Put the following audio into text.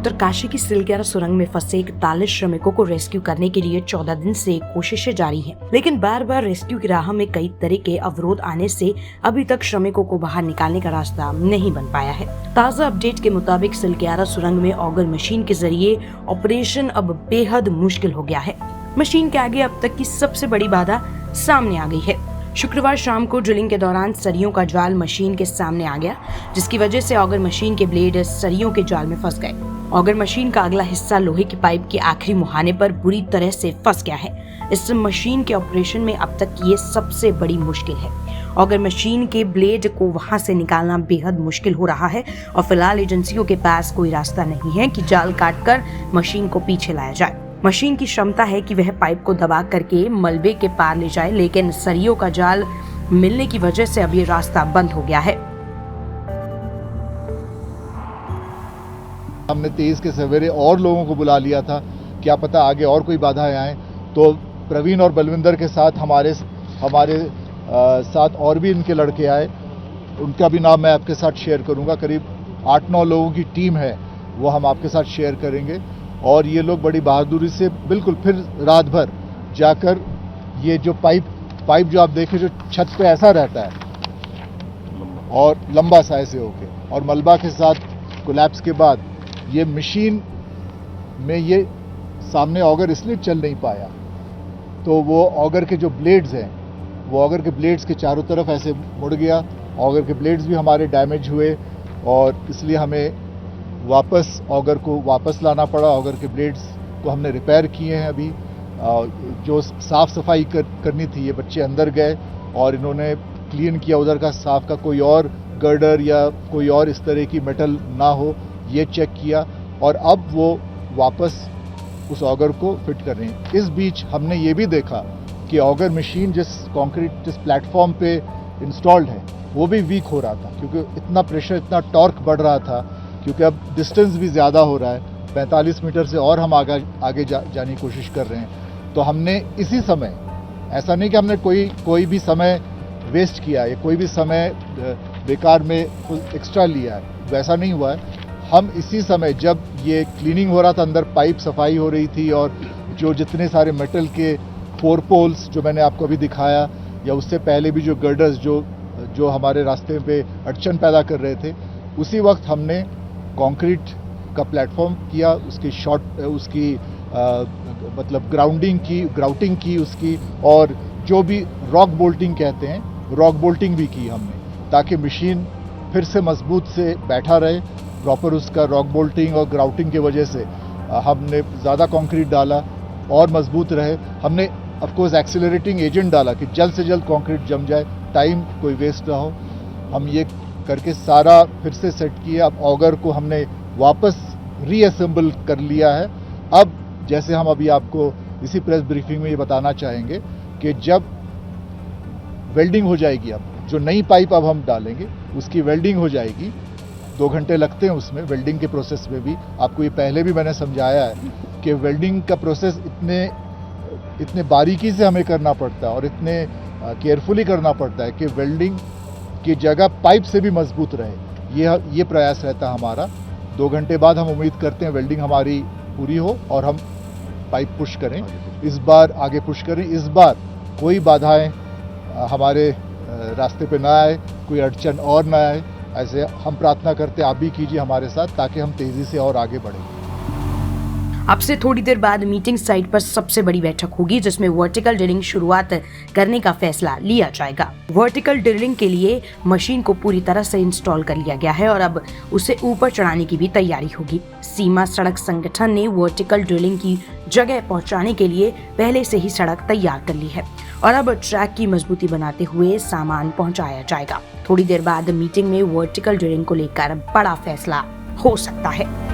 उत्तरकाशी की सिलग्यारा सुरंग में फंसे 41 श्रमिकों को रेस्क्यू करने के लिए 14 दिन से कोशिशें जारी हैं, लेकिन बार बार रेस्क्यू की राह में कई तरह के अवरोध आने से अभी तक श्रमिकों को बाहर निकालने का रास्ता नहीं बन पाया है। ताज़ा अपडेट के मुताबिक सिलग्यारा सुरंग में ऑगर मशीन के जरिए ऑपरेशन अब बेहद मुश्किल हो गया है। मशीन के आगे अब तक की सबसे बड़ी बाधा सामने आ गई है। शुक्रवार शाम को ड्रिलिंग के दौरान सरियों का जाल मशीन के सामने आ गया, जिसकी वजह से ऑगर मशीन के ब्लेड सरियों के जाल में फंस गए। ऑगर मशीन का अगला हिस्सा लोहे की पाइप के आखिरी मुहाने पर बुरी तरह से फंस गया है। इस मशीन के ऑपरेशन में अब तक ये सबसे बड़ी मुश्किल है। ऑगर मशीन के ब्लेड को वहां से निकालना बेहद मुश्किल हो रहा है और फिलहाल एजेंसियों के पास कोई रास्ता नहीं है कि जाल काटकर मशीन को पीछे लाया जाए। मशीन की क्षमता है कि वह पाइप को दबा करके मलबे के पार ले जाए, लेकिन सरियों का जाल मिलने की वजह से अब ये रास्ता बंद हो गया है। हमने 23 के सवेरे और लोगों को बुला लिया था, क्या पता आगे और कोई बाधाएं आए। तो प्रवीण और बलविंदर के साथ हमारे साथ और भी इनके लड़के आए, उनका भी नाम मैं आपके साथ शेयर करूंगा। करीब 8-9 लोगों की टीम है, वो हम आपके साथ शेयर करेंगे। और ये लोग बड़ी बहादुरी से बिल्कुल फिर रात भर जाकर ये जो पाइप जो आप देखें जो छत पे ऐसा रहता है और लंबा सा ऐसे होके और मलबा के साथ कोलैप्स के बाद ये मशीन में ये सामने ऑगर इसलिए चल नहीं पाया, तो वो ऑगर के जो ब्लेड्स हैं वो ऑगर के ब्लेड्स के चारों तरफ ऐसे मुड़ गया। ऑगर के ब्लेड्स भी हमारे डैमेज हुए और इसलिए हमें वापस ऑगर को वापस लाना पड़ा। ऑगर के ब्लेड्स को हमने रिपेयर किए हैं। अभी जो साफ सफाई करनी थी, ये बच्चे अंदर गए और इन्होंने क्लीन किया उधर का साफ का, कोई और गर्डर या कोई और इस तरह की मेटल ना हो ये चेक किया और अब वो वापस उस ऑगर को फिट कर रहे हैं। इस बीच हमने ये भी देखा कि ऑगर मशीन जिस प्लेटफॉर्म पे इंस्टॉल्ड है वो भी वीक हो रहा था, क्योंकि इतना प्रेशर, इतना टॉर्क बढ़ रहा था, क्योंकि अब डिस्टेंस भी ज़्यादा हो रहा है। 45 मीटर से और हम आगे जाने की कोशिश कर रहे हैं। तो हमने इसी समय, ऐसा नहीं कि हमने कोई भी समय वेस्ट किया है, कोई भी समय बेकार में एक्स्ट्रा लिया है, वैसा नहीं हुआ है। हम इसी समय जब ये क्लीनिंग हो रहा था, अंदर पाइप सफाई हो रही थी और जो जितने सारे मेटल के 4 पोल्स जो मैंने आपको अभी दिखाया, या उससे पहले भी जो गर्डर्स जो हमारे रास्ते पे अड़चन पैदा कर रहे थे, उसी वक्त हमने कंक्रीट का प्लेटफॉर्म किया, उसकी मतलब ग्राउटिंग की उसकी, और जो भी रॉक बोल्टिंग कहते हैं, रॉक बोल्टिंग भी की हमने, ताकि मशीन फिर से मजबूत से बैठा रहे। प्रॉपर उसका रॉक बोल्टिंग और ग्राउटिंग की वजह से हमने ज़्यादा कंक्रीट डाला और मजबूत रहे। हमने ऑफ कोर्स एक्सीलरेटिंग एजेंट डाला कि जल्द से जल्द कंक्रीट जम जाए, टाइम कोई वेस्ट ना हो। हम ये करके सारा फिर से सेट किया। अब ऑगर को हमने वापस रीअसेंबल कर लिया है। अब जैसे हम अभी आपको इसी प्रेस ब्रीफिंग में ये बताना चाहेंगे कि जब वेल्डिंग हो जाएगी, अब जो नई पाइप अब हम डालेंगे उसकी वेल्डिंग हो जाएगी। 2 घंटे लगते हैं उसमें, वेल्डिंग के प्रोसेस में भी। आपको ये पहले भी मैंने समझाया है कि वेल्डिंग का प्रोसेस इतने बारीकी से हमें करना पड़ता है और इतने केयरफुली करना पड़ता है कि वेल्डिंग की जगह पाइप से भी मजबूत रहे। ये प्रयास रहता है हमारा। 2 घंटे बाद हम उम्मीद करते हैं वेल्डिंग हमारी पूरी हो और हम पाइप पुश करें, इस बार आगे पुश करें। इस बार कोई बाधाएं हमारे रास्ते पे ना आए, कोई अड़चन और ना आए, ऐसे हम प्रार्थना करते हैं। आप भी कीजिए हमारे साथ, ताकि हम तेजी से और आगे बढ़ें। अब से थोड़ी देर बाद मीटिंग साइट पर सबसे बड़ी बैठक होगी, जिसमें वर्टिकल ड्रिलिंग शुरुआत करने का फैसला लिया जाएगा। वर्टिकल ड्रिलिंग के लिए मशीन को पूरी तरह से इंस्टॉल कर लिया गया है और अब उसे ऊपर चढ़ाने की भी तैयारी होगी। सीमा सड़क संगठन ने वर्टिकल ड्रिलिंग की जगह पहुंचाने के लिए पहले से ही सड़क तैयार कर ली है और अब ट्रैक की मजबूती बनाते हुए सामान पहुंचाया जाएगा। थोड़ी देर बाद मीटिंग में वर्टिकल ड्रिलिंग को लेकर बड़ा फैसला हो सकता है।